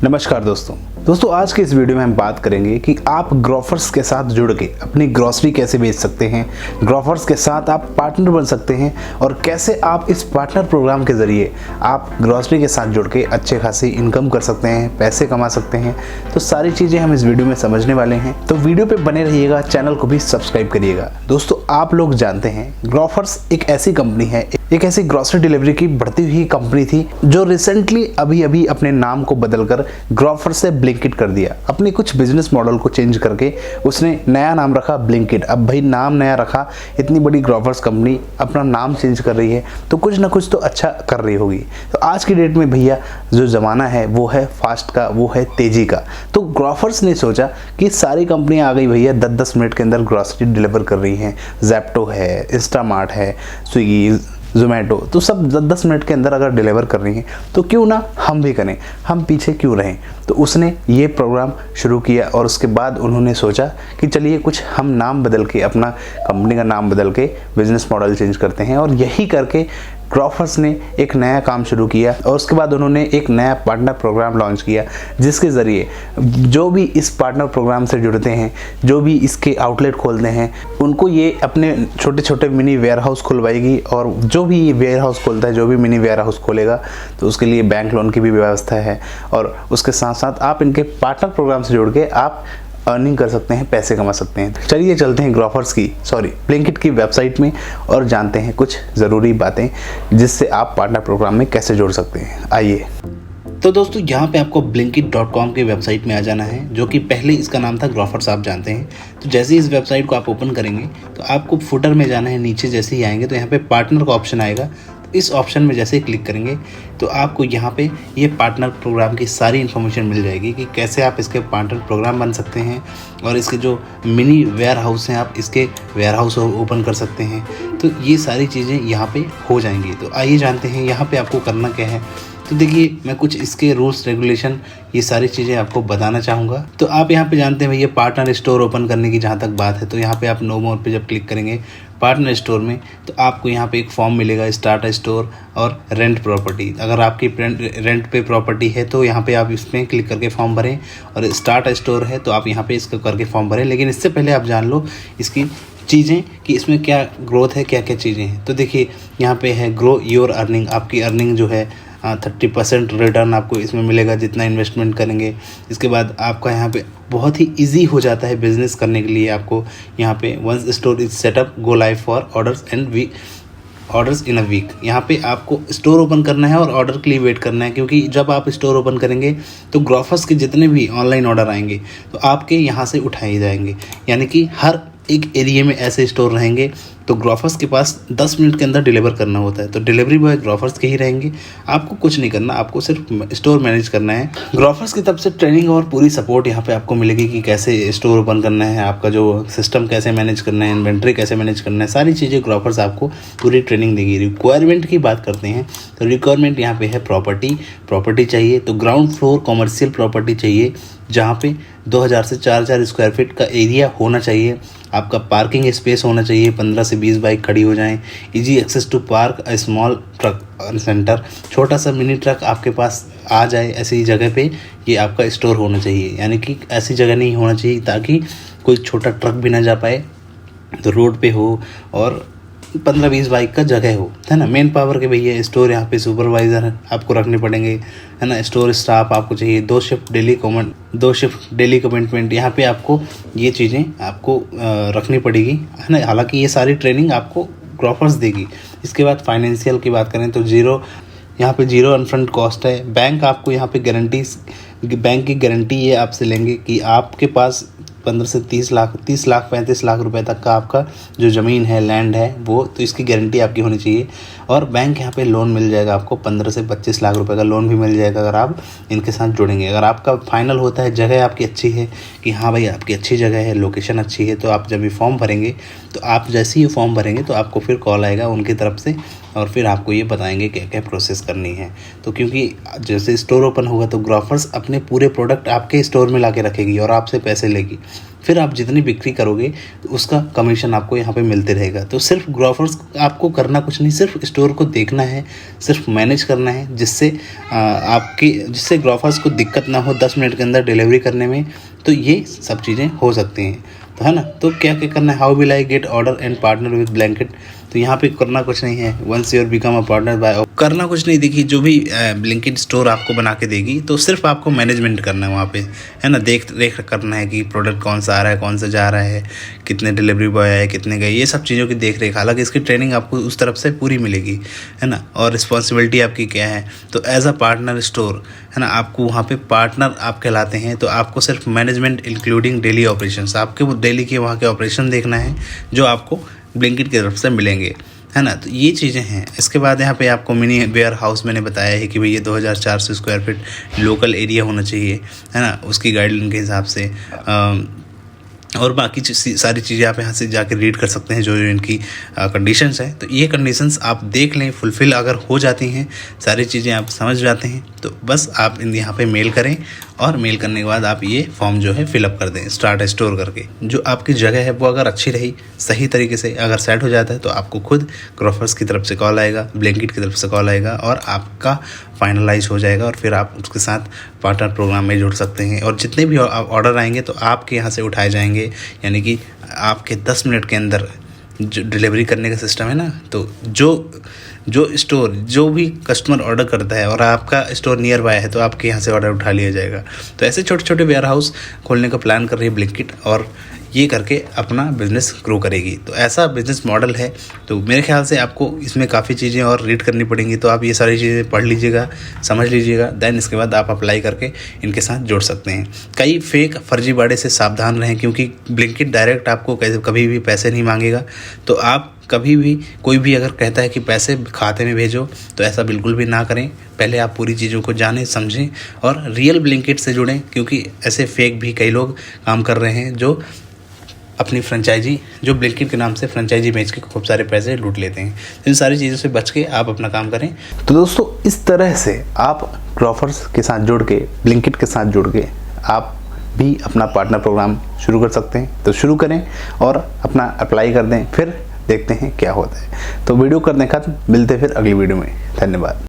नमस्कार दोस्तों आज के इस वीडियो में हम बात करेंगे कि आप ग्रोफर्स के साथ जुड़ के अपनी ग्रोसरी कैसे बेच सकते हैं, ग्रोफर्स के साथ आप पार्टनर बन सकते हैं और कैसे आप इस पार्टनर प्रोग्राम के ज़रिए आप ग्रोसरी के साथ जुड़ के अच्छे खासी इनकम कर सकते हैं, पैसे कमा सकते हैं। तो सारी चीज़ें हम इस वीडियो में समझने वाले हैं, तो वीडियो पर बने रहिएगा, चैनल को भी सब्सक्राइब करिएगा। दोस्तों आप लोग जानते हैं ग्रोफर्स एक ऐसी कंपनी है, एक ऐसी ग्रोसरी डिलीवरी की बढ़ती हुई कंपनी थी जो रिसेंटली अभी अपने नाम को बदलकर ग्रोफर से ब्लिंकिट कर दिया। अपने कुछ बिजनेस मॉडल को चेंज करके उसने नया नाम रखा ब्लिंकिट। अब भाई नाम नया रखा, इतनी बड़ी ग्रोफर्स कंपनी अपना नाम चेंज कर रही है तो कुछ ना कुछ तो अच्छा कर रही होगी। तो आज की डेट में भैया जो ज़माना है वो है फास्ट का, वो है तेज़ी का। तो ग्रोफर्स ने सोचा कि सारी कंपनियाँ आ गई भैया 10-10 मिनट के अंदर ग्रोसरी डिलीवर कर रही हैं। ज़ेप्टो है, इंस्टामार्ट है, स्विगी, ज़ोमैटो, तो सब 10-10 मिनट के अंदर अगर डिलीवर कर रही हैं तो क्यों ना हम भी करें, हम पीछे क्यों रहें। तो उसने ये प्रोग्राम शुरू किया और उसके बाद उन्होंने सोचा कि चलिए कुछ हम नाम बदल के, अपना कंपनी का नाम बदल के बिजनेस मॉडल चेंज करते हैं। और यही करके ग्रोफर्स ने एक नया काम शुरू किया और उसके बाद उन्होंने एक नया पार्टनर प्रोग्राम लॉन्च किया, जिसके ज़रिए जो भी इस पार्टनर प्रोग्राम से जुड़ते हैं, जो भी इसके आउटलेट खोलते हैं, उनको ये अपने छोटे छोटे मिनी वेयर हाउस खुलवाएगी। और जो भी ये वेयर हाउस खोलता है, जो भी मिनी वेयर हाउस खोलेगा, तो उसके लिए बैंक लोन की भी व्यवस्था है। और उसके साथ साथ आप इनके पार्टनर प्रोग्राम से जुड़ के आप अर्निंग कर सकते हैं, पैसे कमा सकते हैं। चलिए चलते हैं ब्लिंकिट की वेबसाइट में और जानते हैं कुछ ज़रूरी बातें जिससे आप पार्टनर प्रोग्राम में कैसे जुड़ सकते हैं। आइए। तो दोस्तों यहाँ पे आपको blinkit.com की वेबसाइट में आ जाना है, जो कि पहले इसका नाम था ग्रोफर्स, आप जानते हैं। तो जैसे ही इस वेबसाइट को आप ओपन करेंगे तो आपको फुटर में जाना है। नीचे जैसे ही आएंगे तो यहाँ पे पार्टनर का ऑप्शन आएगा। इस ऑप्शन में जैसे ही क्लिक करेंगे तो आपको यहाँ पे ये पार्टनर प्रोग्राम की सारी इन्फॉर्मेशन मिल जाएगी कि कैसे आप इसके पार्टनर प्रोग्राम बन सकते हैं और इसके जो मिनी वेयर हाउस हैं आप इसके वेयर हाउस ओपन कर सकते हैं। तो ये सारी चीज़ें यहाँ पे हो जाएंगी। तो आइए जानते हैं यहाँ पे आपको करना क्या है। तो देखिए मैं कुछ इसके रूल्स रेगुलेशन ये सारी चीज़ें आपको बताना चाहूँगा। तो आप यहाँ पे जानते हैं भैया पार्टनर स्टोर ओपन करने की जहाँ तक बात है, तो यहाँ पे आप नो मोर पे जब क्लिक करेंगे पार्टनर स्टोर में तो आपको यहाँ पे एक फॉर्म मिलेगा, स्टार्ट अ स्टोर और रेंट प्रॉपर्टी। अगर आपकी रेंट पे प्रॉपर्टी है तो यहाँ पे आप इसमें क्लिक करके फॉर्म भरें, और स्टार्ट अ स्टोर है तो आप यहाँ पे इसको करके फॉर्म भरें। लेकिन इससे पहले आप जान लो इसकी चीज़ें कि इसमें क्या ग्रोथ है, क्या क्या चीज़ें हैं। तो देखिए यहाँ पे है ग्रो योर अर्निंग, आपकी अर्निंग जो है 30% रिटर्न आपको इसमें मिलेगा जितना इन्वेस्टमेंट करेंगे। इसके बाद आपका यहाँ पे बहुत ही इजी हो जाता है बिजनेस करने के लिए। आपको यहाँ पे once store is setup go live for orders in a week. यहाँ पे आपको स्टोर ओपन करना है और ऑर्डर के लिए वेट करना है, क्योंकि जब आप स्टोर ओपन करेंगे तो ग्रोफर्स के जितने भी ऑनलाइन ऑर्डर आएंगे तो आपके यहाँ से उठाए जाएंगे। यानी कि हर एक एरिया में ऐसे स्टोर रहेंगे तो ग्रोफर्स के पास 10 मिनट के अंदर डिलीवर करना होता है। तो डिलीवरी बॉय ग्रोफर्स के ही रहेंगे, आपको कुछ नहीं करना, आपको सिर्फ स्टोर मैनेज करना है। ग्रोफर्स की तरफ से ट्रेनिंग और पूरी सपोर्ट यहाँ पे आपको मिलेगी कि कैसे स्टोर ओपन करना है, आपका जो सिस्टम कैसे मैनेज करना है, इन्वेंट्री कैसे मैनेज करना है, सारी चीज़ें ग्रोफर्स आपको पूरी ट्रेनिंग देगी। रिक्वायरमेंट की बात करते हैं तो रिक्वायरमेंट यहाँ पे है प्रॉपर्टी चाहिए। तो ग्राउंड फ्लोर कॉमर्शियल प्रॉपर्टी चाहिए जहाँ पे 2000 से 4000 स्क्वायर फीट का एरिया होना चाहिए। आपका पार्किंग स्पेस होना चाहिए, 15 से 20 बाइक खड़ी हो जाएं। Easy access to park a small truck center, छोटा सा मिनी ट्रक आपके पास आ जाए, ऐसी जगह पे ये आपका स्टोर होना चाहिए। यानी कि ऐसी जगह नहीं होना चाहिए ताकि कोई छोटा ट्रक भी ना जा पाए, तो रोड पे हो और 15-20 बाइक का जगह हो, है ना। मेन पावर के भैया स्टोर यहाँ पे सुपरवाइज़र आपको रखने पड़ेंगे, है ना। स्टोर स्टाफ आपको चाहिए, 2 शिफ्ट डेली कमिटमेंट। यहाँ पे आपको ये चीज़ें आपको रखनी पड़ेगी, है ना। हालांकि ये सारी ट्रेनिंग आपको ग्रोफर्स देगी। इसके बाद फाइनेंशियल की बात करें तो यहाँ पे जीरो अनफ्रंट कॉस्ट है। बैंक आपको यहाँ पे बैंक की गारंटी ये आपसे लेंगे कि आपके पास 15 से 30 लाख 35 लाख रुपए तक का आपका जो ज़मीन है, लैंड है, वो तो इसकी गारंटी आपकी होनी चाहिए। और बैंक यहाँ पे लोन मिल जाएगा आपको, 15 से 25 लाख रुपए का लोन भी मिल जाएगा अगर आप इनके साथ जुड़ेंगे। अगर आपका फाइनल होता है, जगह आपकी अच्छी है कि हाँ भाई आपकी अच्छी जगह है, लोकेशन अच्छी है, तो आप जब ये फॉर्म भरेंगे तो आप जैसे ही फॉर्म भरेंगे तो आपको फिर कॉल आएगा उनकी तरफ से और फिर आपको ये बताएंगे क्या क्या प्रोसेस करनी है। तो क्योंकि जैसे स्टोर ओपन होगा तो ग्रोफर्स अपने पूरे प्रोडक्ट आपके स्टोर में ला के रखेगी और आपसे पैसे लेगी। फिर आप जितनी बिक्री करोगे उसका कमीशन आपको यहाँ पे मिलते रहेगा। तो सिर्फ ग्रोफर्स आपको करना कुछ नहीं, सिर्फ स्टोर को देखना है, सिर्फ मैनेज करना है, जिससे ग्रोफर्स को दिक्कत ना हो 10 मिनट के अंदर डिलीवरी करने में। तो ये सब चीज़ें हो सकती हैं, तो है ना। तो क्या क्या करना है, how will I get order and partner with Blinkit. तो यहाँ पे करना कुछ नहीं है, once your become a partner by, करना कुछ नहीं। देखिए जो भी ब्लिंकिट स्टोर आपको बना के देगी तो सिर्फ आपको मैनेजमेंट करना है वहाँ पे, है ना। देख करना है कि प्रोडक्ट कौन सा आ रहा है, कौन सा जा रहा है, कितने डिलीवरी बॉय आए, कितने गए, ये सब चीज़ों की देख रेख। हालांकि इसकी ट्रेनिंग आपको उस तरफ से पूरी मिलेगी, है ना। और रिस्पॉन्सिबिलिटी आपकी क्या है, तो एज अ पार्टनर स्टोर, है ना, आपको वहाँ पे पार्टनर आप कहलाते हैं। तो आपको सिर्फ मैनेजमेंट इंक्लूडिंग डेली ऑपरेशंस, आपके वो डेली के वहाँ के ऑपरेशन देखना है जो आपको ब्लिंकिट की तरफ से मिलेंगे, है ना। तो ये चीज़ें हैं। इसके बाद यहाँ पे आपको मिनी वेयर हाउस मैंने बताया है कि भाई ये 2400 स्क्वायर फीट लोकल एरिया होना चाहिए, है ना, उसकी गाइडलाइन के हिसाब से। और बाकी सारी चीज़ें आप यहाँ से जाकर रीड कर सकते हैं जो इनकी कंडीशंस हैं। तो ये कंडीशंस आप देख लें, फुलफ़िल अगर हो जाती हैं, सारी चीज़ें आप समझ जाते हैं, तो बस आप यहाँ पे मेल करें और मेल करने के बाद आप ये फॉर्म जो है फिलअप कर दें स्टार्ट स्टोर करके। जो आपकी जगह है वो अगर अच्छी रही, सही तरीके से अगर सेट हो जाता है, तो आपको खुद ग्रोफर्स की तरफ से कॉल आएगा, ब्लिंकिट की तरफ से कॉल आएगा और आपका फाइनलाइज हो जाएगा और फिर आप उसके साथ पार्टनर प्रोग्राम में जुड़ सकते हैं। और जितने भी ऑर्डर आएंगे तो आपके यहाँ से उठाए जाएंगे, यानी कि आपके 10 मिनट के अंदर जो डिलीवरी करने का सिस्टम है ना। तो जो स्टोर, जो भी कस्टमर ऑर्डर करता है और आपका स्टोर नियर बाय है, तो आपके यहाँ से ऑर्डर उठा लिया जाएगा। तो ऐसे छोटे छोटे वेयर हाउस खोलने का प्लान कर रही है ब्लिंकिट और ये करके अपना बिज़नेस ग्रो करेगी। तो ऐसा बिज़नेस मॉडल है। तो मेरे ख्याल से आपको इसमें काफ़ी चीज़ें और रीड करनी पड़ेंगी, तो आप ये सारी चीज़ें पढ़ लीजिएगा, समझ लीजिएगा, देन इसके बाद आप अप्लाई करके इनके साथ जुड़ सकते हैं। कई फेक फर्जीवाड़े से सावधान रहें, क्योंकि ब्लिंकिट डायरेक्ट आपको कभी भी पैसे नहीं मांगेगा। तो आप कभी भी, कोई भी अगर कहता है कि पैसे खाते में भेजो, तो ऐसा बिल्कुल भी ना करें। पहले आप पूरी चीज़ों को जानें, समझें और रियल ब्लिंकिट से जुड़ें, क्योंकि ऐसे फेक भी कई लोग काम कर रहे हैं जो अपनी फ्रेंचाइजी, जो ब्लिंकिट के नाम से फ्रेंचाइजी बेच के खूब सारे पैसे लूट लेते हैं। तो इन सारी चीज़ों से बच के आप अपना काम करें। तो दोस्तों इस तरह से आप ग्रोफर्स के साथ जुड़ के, ब्लिंकिट के साथ जुड़ के आप भी अपना पार्टनर प्रोग्राम शुरू कर सकते हैं। तो शुरू करें और अपना अप्लाई कर दें, फिर देखते हैं क्या होता है। तो वीडियो करने खत्म, मिलते फिर अगली वीडियो में। धन्यवाद।